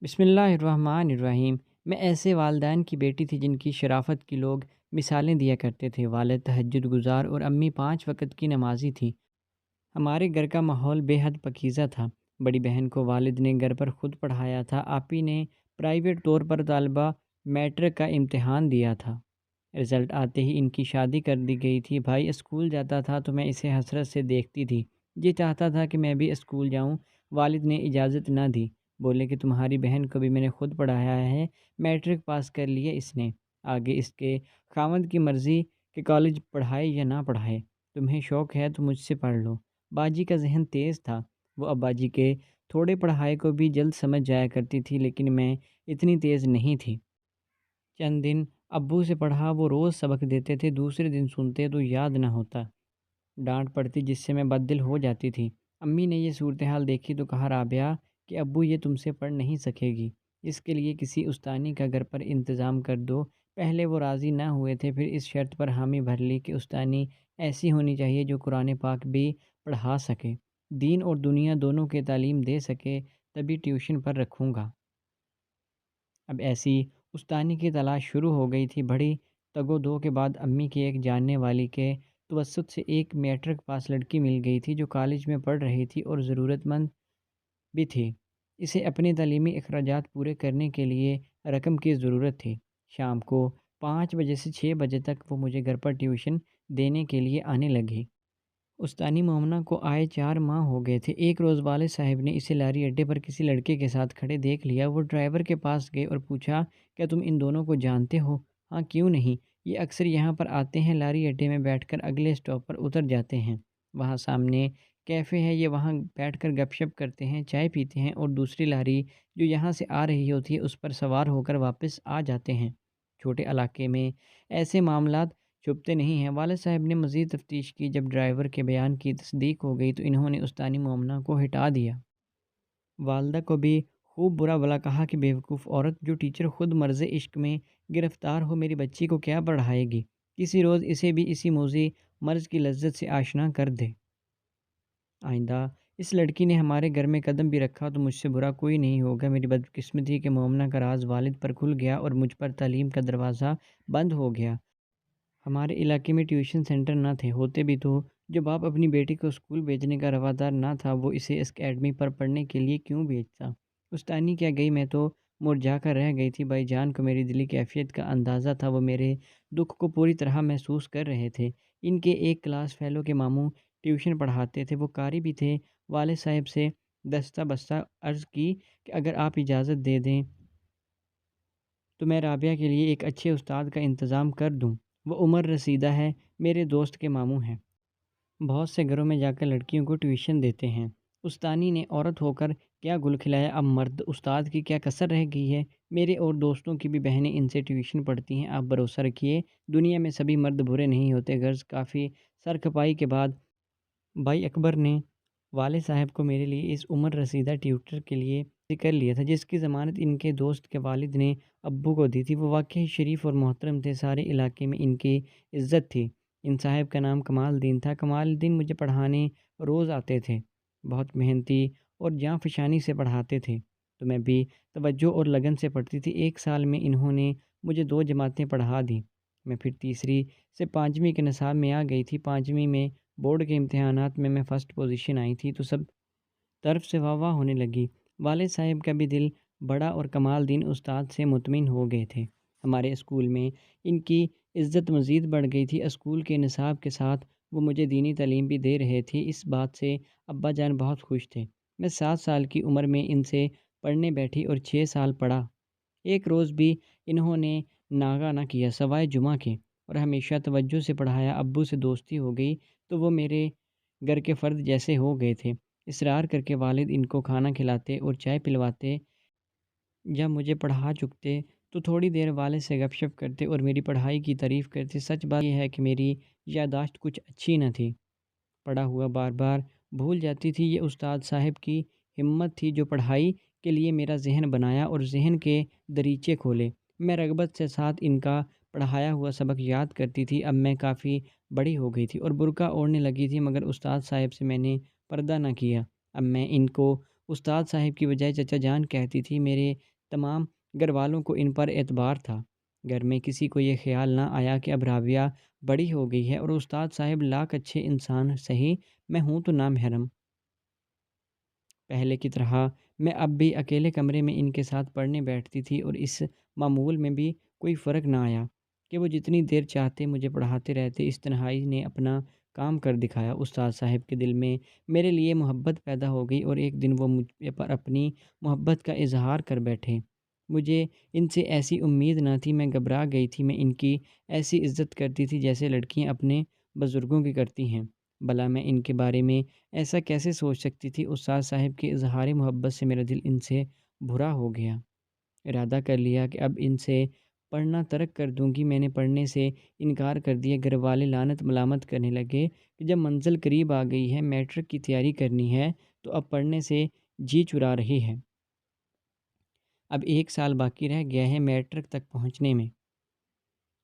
بسم اللہ الرحمن الرحیم۔ میں ایسے والدین کی بیٹی تھی جن کی شرافت کی لوگ مثالیں دیا کرتے تھے۔ والد تہجد گزار اور امی 5 وقت کی نمازی تھی۔ ہمارے گھر کا ماحول بے حد پاکیزہ تھا۔ بڑی بہن کو والد نے گھر پر خود پڑھایا تھا۔ آپی نے پرائیویٹ طور پر طالبہ میٹرک کا امتحان دیا تھا۔ رزلٹ آتے ہی ان کی شادی کر دی گئی تھی۔ بھائی اسکول جاتا تھا تو میں اسے حسرت سے دیکھتی تھی۔ یہ چاہتا تھا کہ میں بھی اسکول جاؤں۔ والد نے اجازت نہ دی، بولے کہ تمہاری بہن کو بھی میں نے خود پڑھایا ہے، میٹرک پاس کر لیے اس نے، آگے اس کے خاوند کی مرضی کہ کالج پڑھائے یا نہ پڑھائے، تمہیں شوق ہے تو مجھ سے پڑھ لو۔ باجی کا ذہن تیز تھا، وہ اباجی کے تھوڑے پڑھائی کو بھی جلد سمجھ جایا کرتی تھی، لیکن میں اتنی تیز نہیں تھی۔ چند دن ابو سے پڑھا، وہ روز سبق دیتے تھے، دوسرے دن سنتے تو یاد نہ ہوتا، ڈانٹ پڑتی جس سے میں بددل ہو جاتی تھی۔ امی نے یہ صورتحال دیکھی تو کہا، رابعہ کہ ابو یہ تم سے پڑھ نہیں سکے گی، اس کے لیے کسی استانی کا گھر پر انتظام کر دو۔ پہلے وہ راضی نہ ہوئے تھے، پھر اس شرط پر حامی بھر لی کہ استانی ایسی ہونی چاہیے جو قرآن پاک بھی پڑھا سکے، دین اور دنیا دونوں کے تعلیم دے سکے، تبھی ٹیوشن پر رکھوں گا۔ اب ایسی استانی کی تلاش شروع ہو گئی تھی۔ بڑی تگ و دو کے بعد امی کی ایک جاننے والی کے توسط سے ایک میٹرک پاس لڑکی مل گئی تھی جو کالج میں پڑھ رہی تھی اور ضرورت مند بھی تھی۔ اسے اپنے تعلیمی اخراجات پورے کرنے کے لیے رقم کی ضرورت تھی۔ شام کو 5 بجے سے 6 بجے تک وہ مجھے گھر پر ٹیوشن دینے کے لیے آنے لگی۔ استانی مومنہ کو آئے 4 ماہ ہو گئے تھے۔ ایک روز والد صاحب نے اسے لاری اڈے پر کسی لڑکے کے ساتھ کھڑے دیکھ لیا۔ وہ ڈرائیور کے پاس گئے اور پوچھا، کیا تم ان دونوں کو جانتے ہو؟ ہاں کیوں نہیں، یہ اکثر یہاں پر آتے ہیں، لاری اڈے میں بیٹھ کر اگلے اسٹاپ پر اتر جاتے ہیں، وہاں سامنے کیفے ہے، یہ وہاں بیٹھ کر گپ شپ کرتے ہیں، چائے پیتے ہیں اور دوسری لاری جو یہاں سے آ رہی ہوتی ہے اس پر سوار ہو کر واپس آ جاتے ہیں۔ چھوٹے علاقے میں ایسے معاملات چھپتے نہیں ہیں۔ والد صاحب نے مزید تفتیش کی۔ جب ڈرائیور کے بیان کی تصدیق ہو گئی تو انہوں نے استانی مومنہ کو ہٹا دیا۔ والدہ کو بھی خوب برا بھلا کہا کہ بیوقوف عورت، جو ٹیچر خود مرض عشق میں گرفتار ہو، میری بچی کو کیا پڑھائے گی؟ کسی روز اسے بھی اسی موذی مرض کی لذت سے آشنا کر دے۔ آئندہ اس لڑکی نے ہمارے گھر میں قدم بھی رکھا تو مجھ سے برا کوئی نہیں ہوگا۔ میری بدقسمتی کہ مومنہ کا راز والد پر کھل گیا اور مجھ پر تعلیم کا دروازہ بند ہو گیا۔ ہمارے علاقے میں ٹیوشن سینٹر نہ تھے، ہوتے بھی تو جو باپ اپنی بیٹی کو اسکول بھیجنے کا روادار نہ تھا وہ اسے اس اکیڈمی پر پڑھنے کے لیے کیوں بھیجتا؟ استانی کیا گئی، میں تو مرجھا کر رہ گئی تھی۔ بھائی جان کو میری دلی کیفیت کا اندازہ تھا، وہ میرے دکھ کو پوری طرح محسوس کر رہے تھے۔ ان کے ایک کلاس فیلو کے ماموں ٹیوشن پڑھاتے تھے، وہ قاری بھی تھے۔ والد صاحب سے دستہ بستہ عرض کی کہ اگر آپ اجازت دے دیں تو میں رابعہ کے لیے ایک اچھے استاد کا انتظام کر دوں، وہ عمر رسیدہ ہے، میرے دوست کے ماموں ہیں، بہت سے گھروں میں جا کر لڑکیوں کو ٹیوشن دیتے ہیں۔ استانی نے عورت ہو کر کیا گل کھلایا، اب مرد استاد کی کیا کسر رہ گئی ہے؟ میرے اور دوستوں کی بھی بہنیں ان سے ٹیوشن پڑھتی ہیں، آپ بھروسہ رکھیے، دنیا میں سبھی مرد برے نہیں ہوتے۔ غرض کافی سر کھپائی کے بعد بھائی اکبر نے والد صاحب کو میرے لیے اس عمر رسیدہ ٹیوٹر کے لیے راضی کر لیا تھا، جس کی ضمانت ان کے دوست کے والد نے ابو کو دی تھی۔ وہ واقعی شریف اور محترم تھے، سارے علاقے میں ان کی عزت تھی۔ ان صاحب کا نام کمال الدین تھا۔ کمال الدین مجھے پڑھانے روز آتے تھے، بہت محنتی اور جاں فشانی سے پڑھاتے تھے، تو میں بھی توجہ اور لگن سے پڑھتی تھی۔ ایک سال میں انہوں نے مجھے 2 جماعتیں پڑھا دیں، میں پھر تیسری سے 5ویں کے نصاب میں آ گئی تھی۔ 5ویں میں بورڈ کے امتحانات میں فرسٹ پوزیشن آئی تھی تو سب طرف سے واہ واہ ہونے لگی۔ والد صاحب کا بھی دل بڑا اور کمال الدین استاد سے مطمئن ہو گئے تھے۔ ہمارے اسکول میں ان کی عزت مزید بڑھ گئی تھی۔ اسکول کے نصاب کے ساتھ وہ مجھے دینی تعلیم بھی دے رہے تھے، اس بات سے ابا جان بہت خوش تھے۔ میں 7 سال کی عمر میں ان سے پڑھنے بیٹھی اور 6 سال پڑھا۔ ایک روز بھی انہوں نے ناغہ نہ کیا سوائے جمعہ کے، اور ہمیشہ توجہ سے پڑھایا۔ ابو سے دوستی ہو گئی تو وہ میرے گھر کے فرد جیسے ہو گئے تھے۔ اصرار کر کے والد ان کو کھانا کھلاتے اور چائے پلواتے۔ جب مجھے پڑھا چکتے تو تھوڑی دیر والد سے گپ شپ کرتے اور میری پڑھائی کی تعریف کرتے۔ سچ بات یہ ہے کہ میری یادداشت کچھ اچھی نہ تھی، پڑھا ہوا بار بار بھول جاتی تھی۔ یہ استاد صاحب کی ہمت تھی جو پڑھائی کے لیے میرا ذہن بنایا اور ذہن کے دریچے کھولے۔ میں رغبت سے ساتھ ان کا پڑھایا ہوا سبق یاد کرتی تھی۔ اب میں کافی بڑی ہو گئی تھی اور برقع اوڑھنے لگی تھی، مگر استاد صاحب سے میں نے پردہ نہ کیا۔ اب میں ان کو استاد صاحب کی بجائے چچا جان کہتی تھی۔ میرے تمام گھر والوں کو ان پر اعتبار تھا۔ گھر میں کسی کو یہ خیال نہ آیا کہ اب رابعہ بڑی ہو گئی ہے اور استاد صاحب لاکھ اچھے انسان سہی، میں ہوں تو نہ محرم۔ پہلے کی طرح میں اب بھی اکیلے کمرے میں ان کے ساتھ پڑھنے بیٹھتی تھی اور اس معمول میں بھی کوئی فرق نہ آیا کہ وہ جتنی دیر چاہتے مجھے پڑھاتے رہتے۔ اس تنہائی نے اپنا کام کر دکھایا۔ استاد صاحب کے دل میں میرے لیے محبت پیدا ہو گئی اور ایک دن وہ مجھ پر اپنی محبت کا اظہار کر بیٹھے۔ مجھے ان سے ایسی امید نہ تھی، میں گھبرا گئی تھی۔ میں ان کی ایسی عزت کرتی تھی جیسے لڑکیاں اپنے بزرگوں کی کرتی ہیں۔ بھلا میں ان کے بارے میں ایسا کیسے سوچ سکتی تھی؟ استاد صاحب کے اظہار محبت سے میرا دل ان سے بھرا ہو گیا۔ ارادہ کر لیا کہ اب ان سے پڑھنا ترک کر دوں گی۔ میں نے پڑھنے سے انکار کر دیا۔ گھر والے لعنت ملامت کرنے لگے کہ جب منزل قریب آ گئی ہے، میٹرک کی تیاری کرنی ہے تو اب پڑھنے سے جی چرا رہی ہے۔ اب 1 سال باقی رہ گیا ہے میٹرک تک پہنچنے میں۔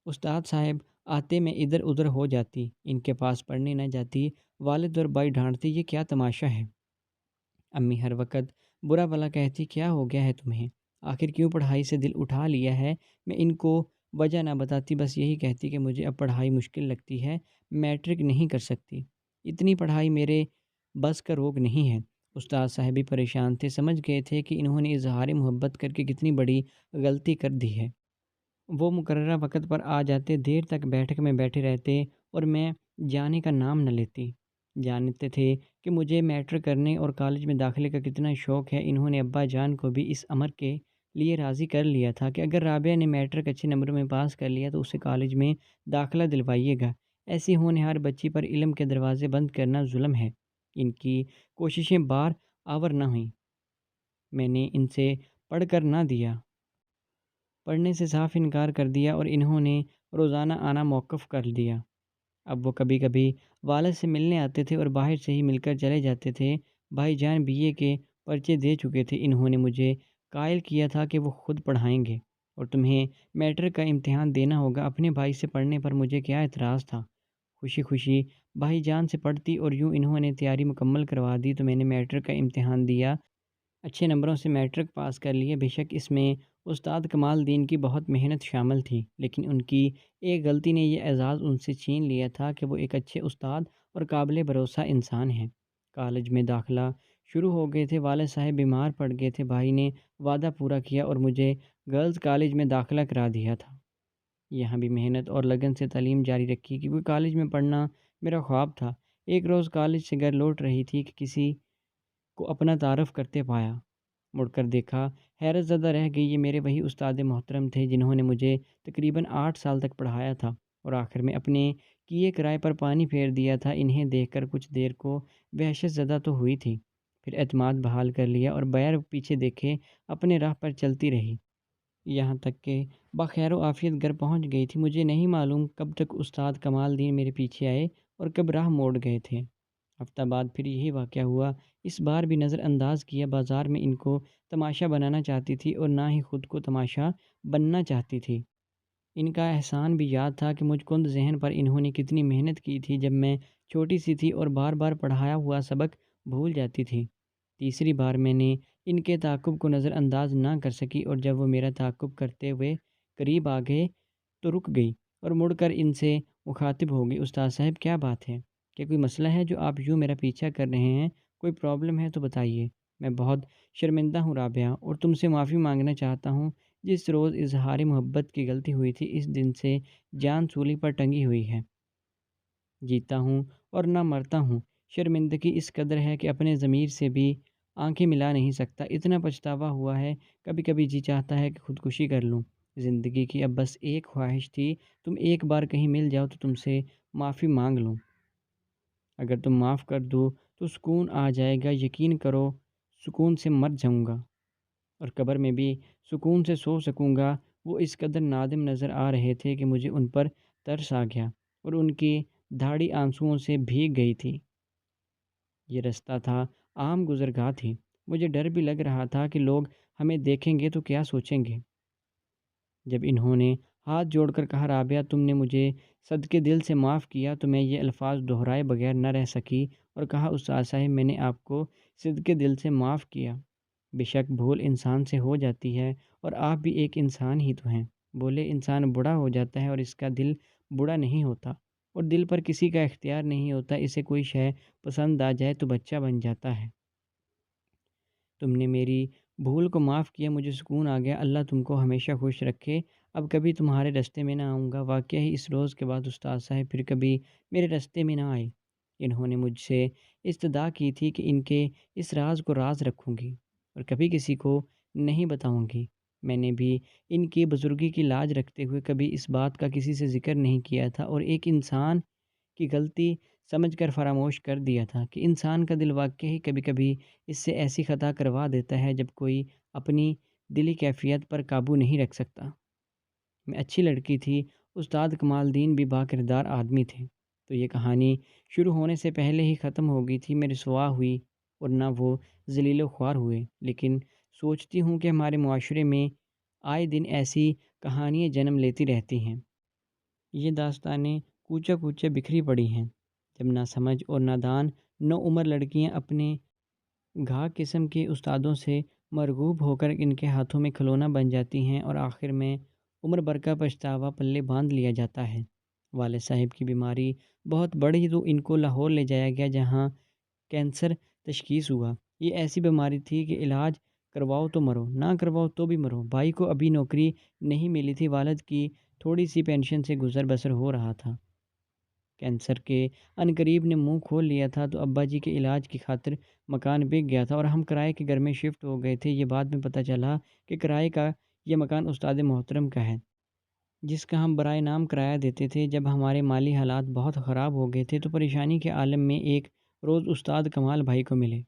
استاد صاحب آتے میں ادھر ادھر ہو جاتی، ان کے پاس پڑھنے نہ جاتی۔ والد اور بھائی ڈانٹتے، یہ کیا تماشا ہے؟ امی ہر وقت برا بھلا کہتی، کیا ہو گیا ہے تمہیں؟ آخر کیوں پڑھائی سے دل اٹھا لیا ہے؟ میں ان کو وجہ نہ بتاتی، بس یہی کہتی کہ مجھے اب پڑھائی مشکل لگتی ہے، میٹرک نہیں کر سکتی، اتنی پڑھائی میرے بس کا روگ نہیں ہے۔ استاد صاحب بھی پریشان تھے، سمجھ گئے تھے کہ انہوں نے اظہار محبت کر کے کتنی بڑی غلطی کر دی ہے۔ وہ مقررہ وقت پر آ جاتے، دیر تک بیٹھک میں بیٹھے رہتے اور میں جانے کا نام نہ لیتی۔ جانتے تھے کہ مجھے میٹرک کرنے اور کالج میں داخلے کا کتنا شوق ہے۔ انہوں نے ابا جان کو بھی اس امر کے لیے راضی کر لیا تھا کہ اگر رابعہ نے میٹرک اچھے نمبروں میں پاس کر لیا تو اسے کالج میں داخلہ دلوائیے گا۔ ایسی ہونہار بچی پر علم کے دروازے بند کرنا ظلم ہے۔ ان کی کوششیں بار آور نہ ہوئیں۔ میں نے ان سے پڑھ کر نہ دیا، پڑھنے سے صاف انکار کر دیا اور انہوں نے روزانہ آنا موقف کر دیا۔ اب وہ کبھی کبھی والد سے ملنے آتے تھے اور باہر سے ہی مل کر چلے جاتے تھے۔ بھائی جان BA کے پرچے دے چکے تھے، انہوں نے مجھے قائل کیا تھا کہ وہ خود پڑھائیں گے اور تمہیں میٹرک کا امتحان دینا ہوگا۔ اپنے بھائی سے پڑھنے پر مجھے کیا اعتراض تھا؟ خوشی خوشی بھائی جان سے پڑھتی اور یوں انہوں نے تیاری مکمل کروا دی تو میں نے میٹرک کا امتحان دیا، اچھے نمبروں سے میٹرک پاس کر لیے۔ بے شک اس میں استاد کمال الدین کی بہت محنت شامل تھی، لیکن ان کی ایک غلطی نے یہ اعزاز ان سے چھین لیا تھا کہ وہ ایک اچھے استاد اور قابل بھروسہ انسان ہیں۔ کالج میں داخلہ شروع ہو گئے تھے، والد صاحب بیمار پڑ گئے تھے، بھائی نے وعدہ پورا کیا اور مجھے گرلز کالج میں داخلہ کرا دیا تھا۔ یہاں بھی محنت اور لگن سے تعلیم جاری رکھی کیونکہ کالج میں پڑھنا میرا خواب تھا۔ ایک روز کالج سے گھر لوٹ رہی تھی کہ کسی کو اپنا تعارف کرتے پایا۔ مڑ کر دیکھا، حیرت زدہ رہ گئی، یہ میرے وہی استاد محترم تھے جنہوں نے مجھے تقریباً 8 سال تک پڑھایا تھا اور آخر میں اپنے کیے کرائے پر پانی پھیر دیا تھا۔ انہیں دیکھ کر کچھ دیر کو وحشت زدہ تو ہوئی تھی، پھر اعتماد بحال کر لیا اور بغیر پیچھے دیکھے اپنے راہ پر چلتی رہی، یہاں تک کہ بخیر و عافیت گھر پہنچ گئی تھی۔ مجھے نہیں معلوم کب تک استاد کمال الدین میرے پیچھے آئے اور کب راہ موڑ گئے تھے۔ ہفتہ بعد پھر یہی واقعہ ہوا، اس بار بھی نظر انداز کیا۔ بازار میں ان کو تماشا بنانا چاہتی تھی اور نہ ہی خود کو تماشا بننا چاہتی تھی۔ ان کا احسان بھی یاد تھا کہ مجھ کند ذہن پر انہوں نے کتنی محنت کی تھی جب میں چھوٹی سی تھی اور بار بار پڑھایا ہوا سبق بھول جاتی تھی۔ تیسری بار میں نے ان کے تعاقب کو نظر انداز نہ کر سکی اور جب وہ میرا تعاقب کرتے ہوئے قریب آ گئے تو رک گئی اور مڑ کر ان سے مخاطب ہو گئی، استاد صاحب کیا بات ہے؟ کیا کوئی مسئلہ ہے جو آپ یوں میرا پیچھا کر رہے ہیں؟ کوئی پرابلم ہے تو بتائیے۔ میں بہت شرمندہ ہوں رابعہ اور تم سے معافی مانگنا چاہتا ہوں۔ جس روز اظہار محبت کی غلطی ہوئی تھی اس دن سے جان سولی پر ٹنگی ہوئی ہے، جیتا ہوں اور نہ مرتا ہوں۔ شرمندگی اس قدر ہے کہ اپنے ضمیر سے بھی آنکھیں ملا نہیں سکتا، اتنا پچھتاوا ہوا ہے، کبھی کبھی جی چاہتا ہے کہ خودکشی کر لوں۔ زندگی کی اب بس ایک خواہش تھی، تم ایک بار کہیں مل جاؤ تو تم سے معافی مانگ لوں۔ اگر تم معاف کر دو تو سکون آ جائے گا، یقین کرو سکون سے مر جاؤں گا اور قبر میں بھی سکون سے سو سکوں گا۔ وہ اس قدر نادم نظر آ رہے تھے کہ مجھے ان پر ترس آ گیا اور ان کی دھاڑی آنسوؤں سے بھیگ گئی تھی۔ یہ رستہ تھا، عام گزرگاہ تھی، مجھے ڈر بھی لگ رہا تھا کہ لوگ ہمیں دیکھیں گے تو کیا سوچیں گے۔ جب انہوں نے ہاتھ جوڑ کر کہا، رابعہ تم نے مجھے صدقے دل سے معاف کیا، تو میں یہ الفاظ دہرائے بغیر نہ رہ سکی اور کہا، استاد صاحب میں نے آپ کو صدقے دل سے معاف کیا۔ بے شک بھول انسان سے ہو جاتی ہے، اور آپ بھی ایک انسان ہی تو ہیں۔ بولے انسان بڑا ہو جاتا ہے اور اس کا دل بڑا نہیں ہوتا، اور دل پر کسی کا اختیار نہیں ہوتا، اسے کوئی شے پسند آ جائے تو بچہ بن جاتا ہے۔ تم نے میری بھول کو معاف کیا، مجھے سکون آ گیا، اللہ تم کو ہمیشہ خوش رکھے۔ اب کبھی تمہارے راستے میں نہ آؤں گا۔ واقعہ ہی اس روز کے بعد استاد صاحب پھر کبھی میرے راستے میں نہ آئے۔ انہوں نے مجھ سے استدعا کی تھی کہ ان کے اس راز کو راز رکھوں گی اور کبھی کسی کو نہیں بتاؤں گی۔ میں نے بھی ان کی بزرگی کی لاج رکھتے ہوئے کبھی اس بات کا کسی سے ذکر نہیں کیا تھا، اور ایک انسان کی غلطی سمجھ کر فراموش کر دیا تھا کہ انسان کا دل واقعی کبھی کبھی اس سے ایسی خطا کروا دیتا ہے جب کوئی اپنی دلی کیفیت پر قابو نہیں رکھ سکتا۔ میں اچھی لڑکی تھی، استاد کمال الدین بھی با کردار آدمی تھے، تو یہ کہانی شروع ہونے سے پہلے ہی ختم ہو گئی تھی۔ میری رسوا ہوئی اور نہ وہ ذلیل و خوار ہوئے، لیکن سوچتی ہوں کہ ہمارے معاشرے میں آئے دن ایسی کہانیاں جنم لیتی رہتی ہیں۔ یہ داستانیں کوچہ کوچہ بکھری پڑی ہیں، جب نہ سمجھ اور نادان نو عمر لڑکیاں اپنے گھا قسم کے استادوں سے مرغوب ہو کر ان کے ہاتھوں میں کھلونا بن جاتی ہیں، اور آخر میں عمر بھر کا پچھتاوا پلے باندھ لیا جاتا ہے۔ والد صاحب کی بیماری بہت بڑھی تو ان کو لاہور لے جایا گیا، جہاں کینسر تشخیص ہوا۔ یہ ایسی بیماری تھی کہ علاج کرواؤ تو مرو، نہ کرواؤ تو بھی مرو۔ بھائی کو ابھی نوکری نہیں ملی تھی، والد کی تھوڑی سی پینشن سے گزر بسر ہو رہا تھا۔ کینسر کے عنقریب نے منہ کھول لیا تھا تو ابا جی کے علاج کی خاطر مکان بک گیا تھا، اور ہم کرائے کے گھر میں شفٹ ہو گئے تھے۔ یہ بعد میں پتہ چلا کہ کرائے کا یہ مکان استاد محترم کا ہے، جس کا ہم برائے نام کرایہ دیتے تھے۔ جب ہمارے مالی حالات بہت خراب ہو گئے تھے تو پریشانی کے عالم میں ایک روز استاد کمال بھائی کو ملے۔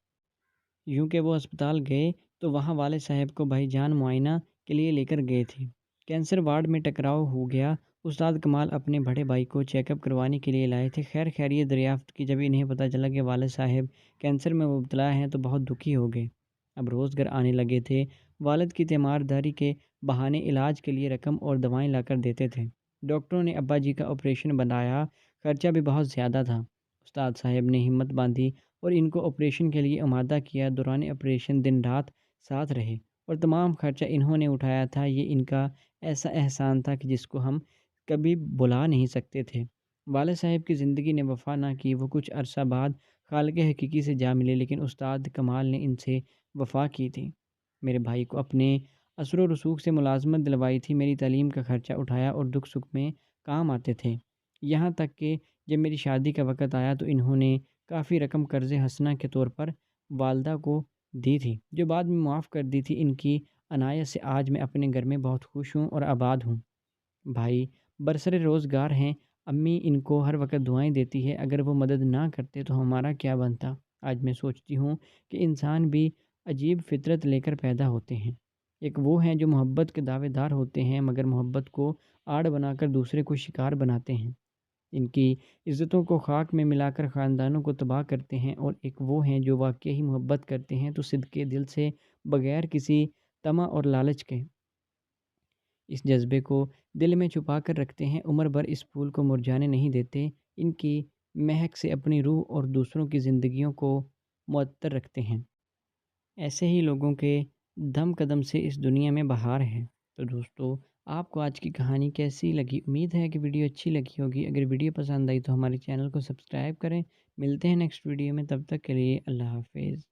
یوں کہ وہ اسپتال گئے تو وہاں والد صاحب کو بھائی جان معائنہ کے لیے لے کر گئے تھے۔ کینسر وارڈ میں ٹکراؤ ہو گیا۔ استاد کمال اپنے بڑے بھائی کو چیک اپ کروانے کے لیے لائے تھے۔ خیر خیریت دریافت کی، جب انہیں پتہ چلا کہ والد صاحب کینسر میں مبتلا ہیں تو بہت دکھی ہو گئے۔ اب روز گھر آنے لگے تھے، والد کی تیمارداری کے بہانے علاج کے لیے رقم اور دوائیں لا کر دیتے تھے۔ ڈاکٹروں نے ابا جی کا آپریشن بنایا، خرچہ بھی بہت زیادہ تھا۔ استاد صاحب نے ہمت باندھی اور ان کو آپریشن کے لیے آمادہ کیا۔ دوران آپریشن دن رات ساتھ رہے اور تمام خرچہ انہوں نے اٹھایا تھا۔ یہ ان کا ایسا احسان تھا کہ جس کو ہم کبھی بھلا نہیں سکتے تھے۔ والد صاحب کی زندگی نے وفا نہ کی، وہ کچھ عرصہ بعد خالق حقیقی سے جا ملے، لیکن استاد کمال نے ان سے وفا کی تھی۔ میرے بھائی کو اپنے اثر و رسوخ سے ملازمت دلوائی تھی، میری تعلیم کا خرچہ اٹھایا اور دکھ سکھ میں کام آتے تھے۔ یہاں تک کہ جب میری شادی کا وقت آیا تو انہوں نے کافی رقم قرض حسنہ کے طور پر والدہ کو دی تھی، جو بعد میں معاف کر دی تھی۔ ان کی عنایت سے آج میں اپنے گھر میں بہت خوش ہوں اور آباد ہوں۔ بھائی برسر روزگار ہیں، امی ان کو ہر وقت دعائیں دیتی ہے، اگر وہ مدد نہ کرتے تو ہمارا کیا بنتا۔ آج میں سوچتی ہوں کہ انسان بھی عجیب فطرت لے کر پیدا ہوتے ہیں۔ ایک وہ ہیں جو محبت کے دعوے دار ہوتے ہیں مگر محبت کو آڑ بنا کر دوسرے کو شکار بناتے ہیں، ان کی عزتوں کو خاک میں ملا کر خاندانوں کو تباہ کرتے ہیں، اور ایک وہ ہیں جو واقعی محبت کرتے ہیں تو صدقے دل سے، بغیر کسی طمع اور لالچ کے اس جذبے کو دل میں چھپا کر رکھتے ہیں، عمر بھر اس پھول کو مرجھانے نہیں دیتے، ان کی مہک سے اپنی روح اور دوسروں کی زندگیوں کو معطر رکھتے ہیں۔ ایسے ہی لوگوں کے دم قدم سے اس دنیا میں بہار ہے۔ تو دوستو، آپ کو آج کی کہانی کیسی لگی؟ امید ہے کہ ویڈیو اچھی لگی ہوگی۔ اگر ویڈیو پسند آئی تو ہمارے چینل کو سبسکرائب کریں۔ ملتے ہیں نیکسٹ ویڈیو میں، تب تک کے لیے اللہ حافظ۔